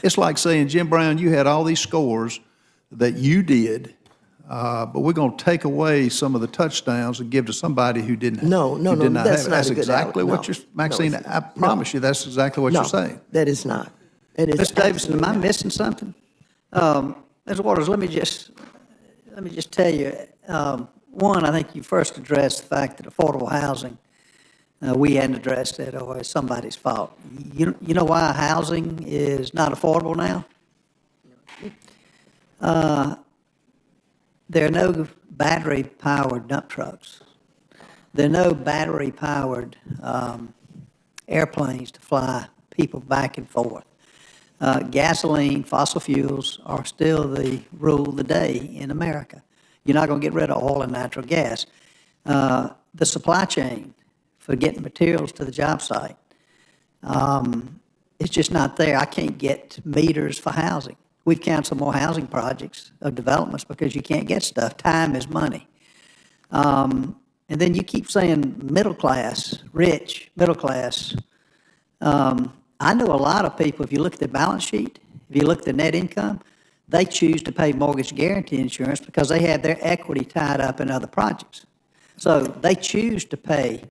It's like saying, Jim Brown, you had all these scores that you did, but we're going to take away some of the touchdowns and give to somebody who didn't. No, who did not that's have it. not That's a good exactly out. what No, you're, Maxine. no, I promise you, that's exactly what you're saying. That is not. It is Mr. Davidson, am I missing something? Ms. Waters, let me just tell you, one, I think you first addressed the fact that affordable housing, we hadn't addressed it, or it's somebody's fault. You know why housing is not affordable now? There are no battery-powered dump trucks. There are no battery-powered airplanes to fly people back and forth. Gasoline, fossil fuels are still the rule of the day in America. You're not going to get rid of oil and natural gas. The supply chain for getting materials to the job site, it's just not there. I can't get meters for housing. We've canceled more housing projects of developments because you can't get stuff. Time is money. And then you keep saying middle class, rich, middle class. I know a lot of people, if you look at their balance sheet, if you look at their net income, they choose to pay mortgage guarantee insurance because they have their equity tied up in other projects. So they choose to pay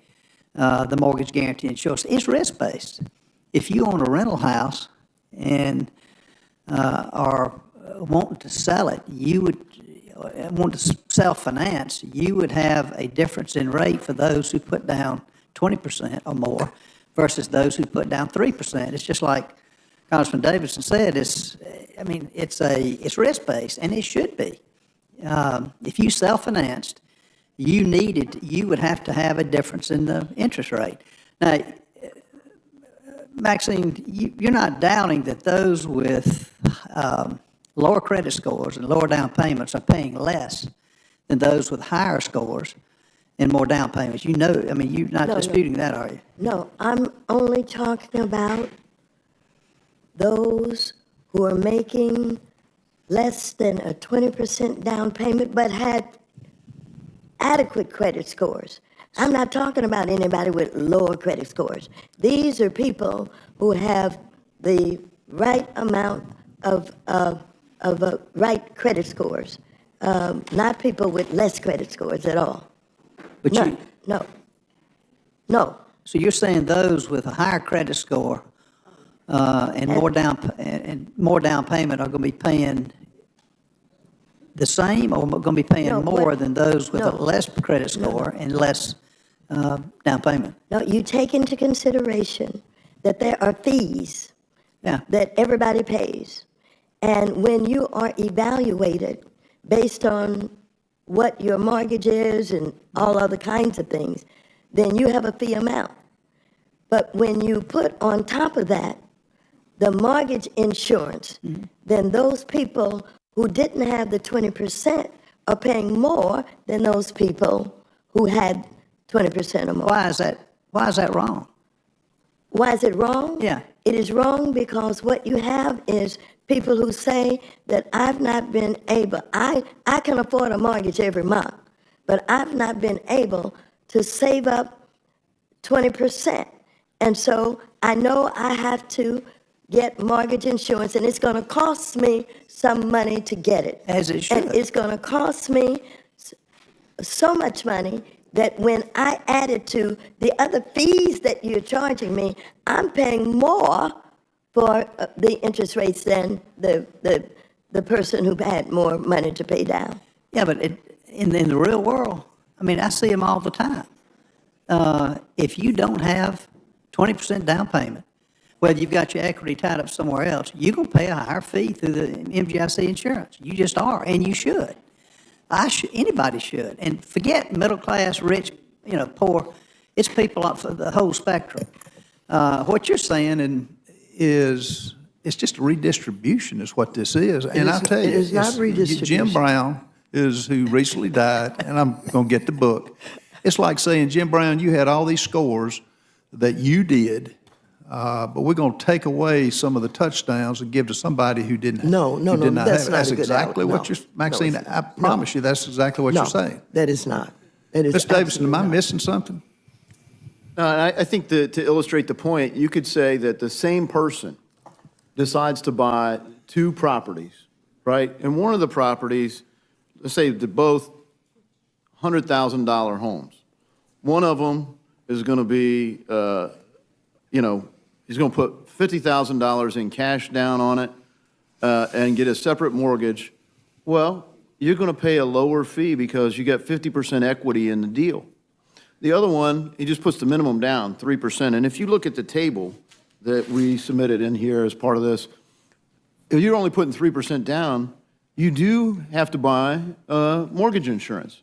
the mortgage guarantee insurance. It's risk-based. If you own a rental house and are wanting to sell it, you would want to self-finance, you would have a difference in rate for those who put down 20% or more versus those who put down 3%. It's just like Congressman Davidson said, it's risk-based, and it should be. If you self-financed, you would have to have a difference in the interest rate. Now, Maxine, you're not doubting that those with lower credit scores and lower down payments are paying less than those with higher scores and more down payments. You know, I mean, you're not disputing that, are you? No, I'm only talking about those who are making less than a 20% down payment but had adequate credit scores. I'm not talking about anybody with lower credit scores. These are people who have the right amount of right credit scores, not people with less credit scores at all. But No. So you're saying those with a higher credit score and more down payment are going to be paying the same, or going to be paying more than those with a less credit score and less down payment? No, you take into consideration that there are fees that everybody pays. And when you are evaluated based on what your mortgage is and all other kinds of things, then you have a fee amount. But when you put on top of that the mortgage insurance, then those people who didn't have the 20% are paying more than those people who had 20% or more. Why is that wrong? Why is it wrong? Yeah. It is wrong because what you have is people who say that I've not been able, I can afford a mortgage every month, but I've not been able to save up 20%. And so I know I have to get mortgage insurance, and it's going to cost me some money to get it. As it should. And it's going to cost me so much money that when I add it to the other fees that you're charging me, I'm paying more for the interest rates than the person who had more money to pay down. Yeah, but in the real world, I mean, I see them all the time. If you don't have 20% down payment, whether you've got your equity tied up somewhere else, you're going to pay a higher fee through the MGIC insurance. You just are, and you should. Anybody should. And forget middle class, rich, poor. It's people up for the whole spectrum. What you're saying is it's just a redistribution is what this is. And I'll tell you, it is not redistribution. Jim Brown is who recently died, and I'm going to get the book. It's like saying, Jim Brown, you had all these scores that you did, but we're going to take away some of the touchdowns and give to somebody who did not that's have it. not That's a good exactly out. what No. you're, Maxine, No, I promise you that's exactly what you're saying. That is not. That is Mr. Davidson, am I absolutely not. missing something? I think to illustrate the point, you could say that the same person decides to buy 2 properties, right? And one of the properties, let's say they're both $100,000 homes. One of them is going to be, you know, he's going to put $50,000 in cash down on it and get a separate mortgage. Well, you're going to pay a lower fee because you got 50% equity in the deal. The other one, he just puts the minimum down, 3%. And if you look at the table that we submitted in here as part of this, if you're only putting 3% down, you do have to buy mortgage insurance,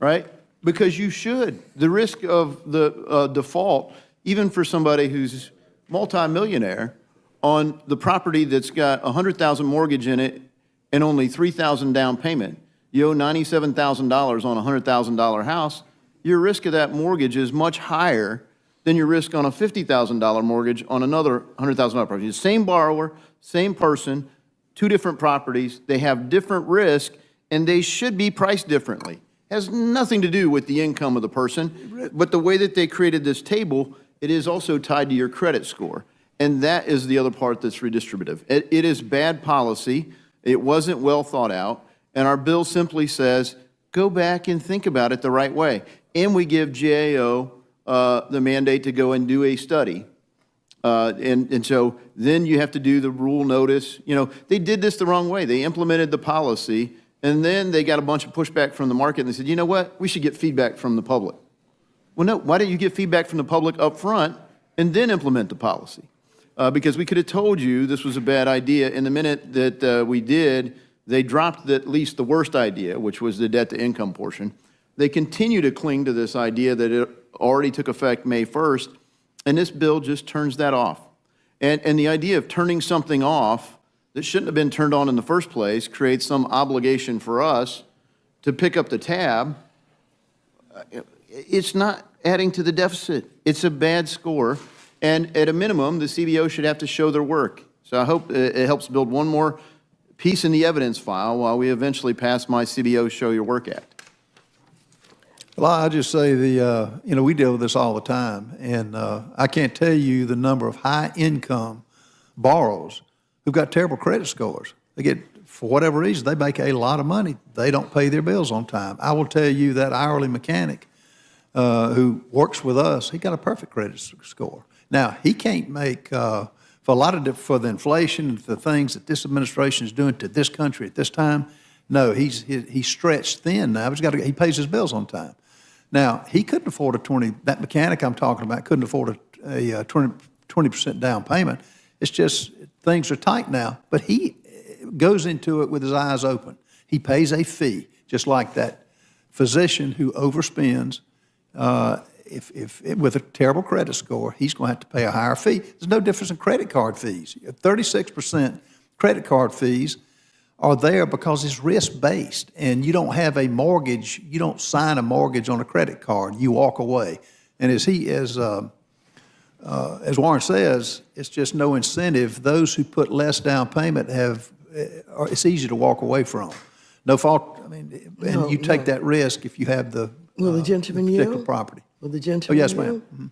right? Because you should. The risk of the default, even for somebody who's multimillionaire, on the property that's got $100,000 mortgage in it and only $3,000 down payment, you owe $97,000 on a $100,000 house, your risk of that mortgage is much higher than your risk on a $50,000 mortgage on another $100,000 property. Same borrower, same person, 2 different properties, they have different risk, and they should be priced differently. Has nothing to do with the income of the person, but the way that they created this table, it is also tied to your credit score. And that is the other part that's redistributive. It is bad policy. It wasn't well thought out. And our bill simply says, go back and think about it the right way. And we give GAO the mandate to go and do a study. And so then you have to do the rule notice. You know, they did this the wrong way. They implemented the policy, and then they got a bunch of pushback from the market, and they said, you know what, we should get feedback from the public. Well, no, why don't you get feedback from the public up front and then implement the policy? Because we could have told you this was a bad idea. In the minute that we did, they dropped at least the worst idea, which was the debt-to-income portion. They continue to cling to this idea that it already took effect May 1st, and this bill just turns that off. And the idea of turning something off that shouldn't have been turned on in the first place creates some obligation for us to pick up the tab. It's not adding to the deficit. It's a bad score. And at a minimum, the CBO should have to show their work. So I hope it helps build one more piece in the evidence file while we eventually pass my CBO Show Your Work Act. Well, I just say you know, we deal with this all the time, and I can't tell you the number of high-income borrowers who've got terrible credit scores. They get, for whatever reason, they make a lot of money. They don't pay their bills on time. I will tell you that hourly mechanic who works with us, he got a perfect credit score. Now, he can't make, for a lot of, for the inflation, the things that this administration is doing to this country at this time, no, he's stretched thin now. He pays his bills on time. Now, he couldn't afford that mechanic I'm talking about couldn't afford a 20% down payment. It's just, things are tight now, but he goes into it with his eyes open. He pays a fee, just like that physician who overspends. If with a terrible credit score, he's going to have to pay a higher fee. There's no difference in credit card fees. 36% credit card fees are there because it's risk-based, and you don't have a mortgage. You don't sign a mortgage on a credit card. You walk away. And as Warren says, it's just no incentive. Those who put less down payment it's easy to walk away from. No fault. I mean, and you take that risk if you have the Will the gentleman particular yield? property. Will the gentleman yes, yield? ma'am. Mm-hmm.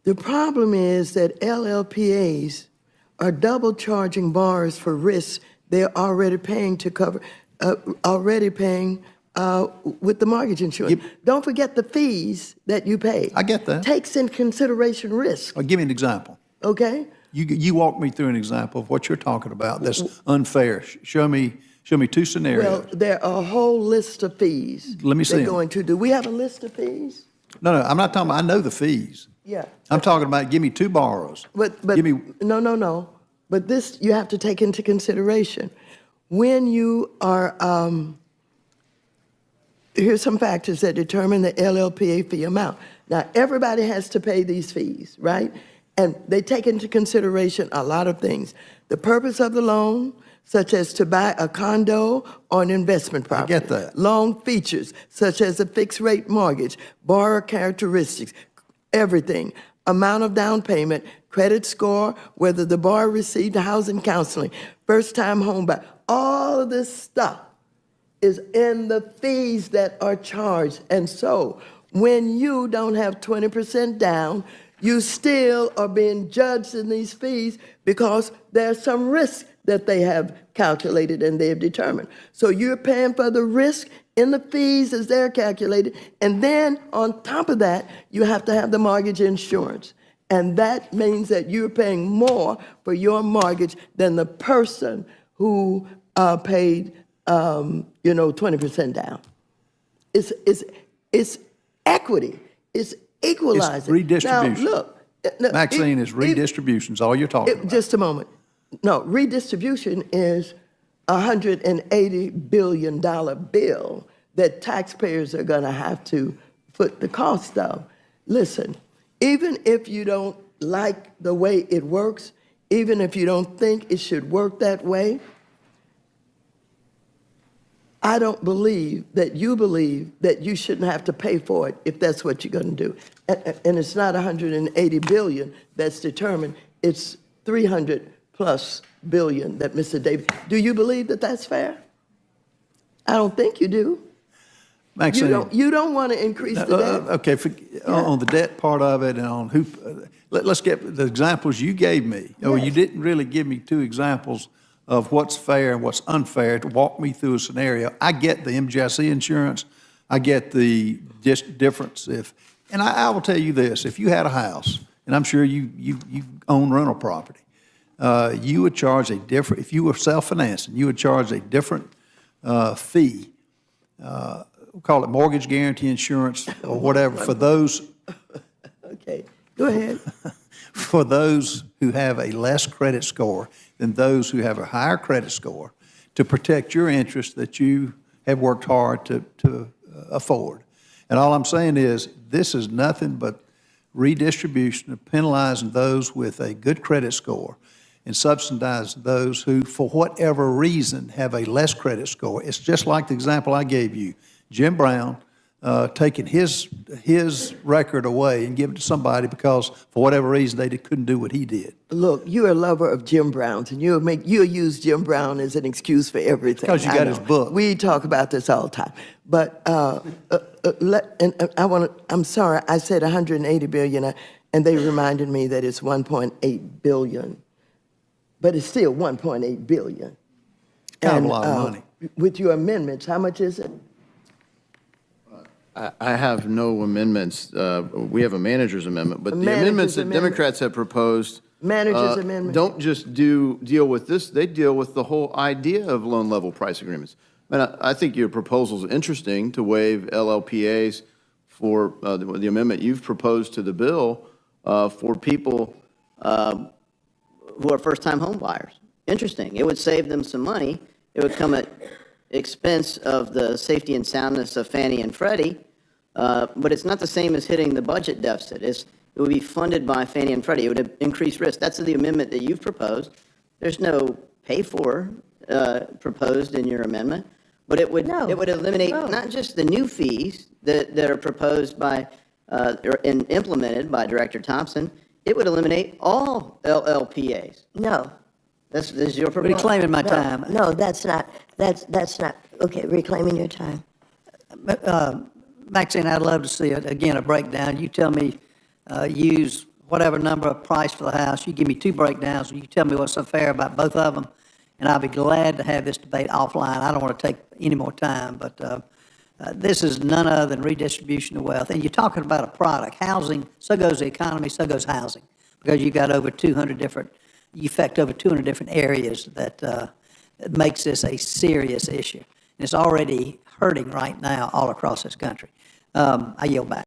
The problem is that LLPAs are double charging borrowers for risks they're already paying to cover, with the mortgage insurance. Yep. Don't forget the fees that you pay. I get that. Takes in consideration risk, Give me an example. okay? You walk me through an example of what you're talking about that's unfair. Show me 2 scenarios. Well, there are a whole list of fees. Let me see they're 'em. going to do. We have a list of fees? No, I'm not talking about, I know the fees. Yeah. I'm talking about, give me 2 borrowers. But Give me, no. But this you have to take into consideration. When you are, here's some factors that determine the LLPA fee amount. Now, everybody has to pay these fees, right? And they take into consideration a lot of things. The purpose of the loan, such as to buy a condo or an investment property. get that. Loan features, such as a fixed rate mortgage, borrower characteristics, everything. Amount of down payment, credit score, whether the borrower received housing counseling, first-time home buyer. All of this stuff is in the fees that are charged. And so when you don't have 20% down, you still are being judged in these fees because there's some risk that they have calculated and they've determined. So you're paying for the risk in the fees as they're calculated, and then on top of that, you have to have the mortgage insurance. And that means that you're paying more for your mortgage than the person who paid, 20% down. It's equity. It's equalizing. It's redistribution. Now, look. Maxine, it's redistribution is all you're talking about. Just a moment. No, redistribution is a $180 billion bill that taxpayers are going to have to foot the cost of. Listen, even if you don't like the way it works, even if you don't think it should work that way, I don't believe that you shouldn't have to pay for it if that's what you're going to do. And it's not 180 billion that's determined. It's 300 plus billion that Mr. Davis. Do you believe that that's fair? I don't think you do. Maxine. You don't want to increase the debt. Okay, on the debt part of it and on who, let's get the examples you gave me. Oh, you didn't really give me two examples of what's fair and what's unfair to walk me through a scenario. I get the MGIC insurance. I get the difference. And I will tell you this, if you had a house, and I'm sure you own rental property, you would charge a different, if you were self-financing, you would charge a different fee, we'll call it mortgage guarantee insurance or whatever, for those. Okay, go ahead. For those who have a less credit score than those who have a higher credit score, to protect your interest that you have worked hard to afford. And all I'm saying is, this is nothing but redistribution of penalizing those with a good credit score and subsidizing those who, for whatever reason, have a less credit score. It's just like the example I gave you. Jim Brown taking his record away and giving it to somebody because, for whatever reason, they couldn't do what he did. Look, you're a lover of Jim Brown's, and you'll use Jim Brown as an excuse for everything. Because you got his book. We talk about this all the time. But I'm sorry, I said 180 billion, and they reminded me that it's 1.8 billion. But it's still 1.8 billion. Kind of a lot of money. With your amendments, how much is it? I have no amendments. We have a manager's amendment, but the amendments that Democrats have proposed don't just deal with this, they deal with the whole idea of loan level price agreements. And I think your proposal is interesting to waive LLPAs for the amendment you've proposed to the bill for people who are first-time home buyers. Interesting. It would save them some money. It would come at expense of the safety and soundness of Fannie and Freddie, but it's not the same as hitting the budget deficit. It would be funded by Fannie and Freddie. It would increase risk. That's the amendment that you've proposed. There's no pay-for proposed in your amendment, but it would eliminate not just the new fees that are proposed by and implemented by Director Thompson. It would eliminate all LLPAs. No. This is your proposal. Reclaiming my time. No, that's not, okay, reclaiming your time. Maxine, I'd love to see, a breakdown. You tell me, use whatever number of price for the house. You give me two breakdowns, and you tell me what's so fair about both of them, and I'll be glad to have this debate offline. I don't want to take any more time, but this is none other than redistribution of wealth. And you're talking about a product. Housing, so goes the economy, so goes housing, because you've got over 200 different, you affect over 200 different areas that makes this a serious issue. And it's already hurting right now all across this country. I yield back.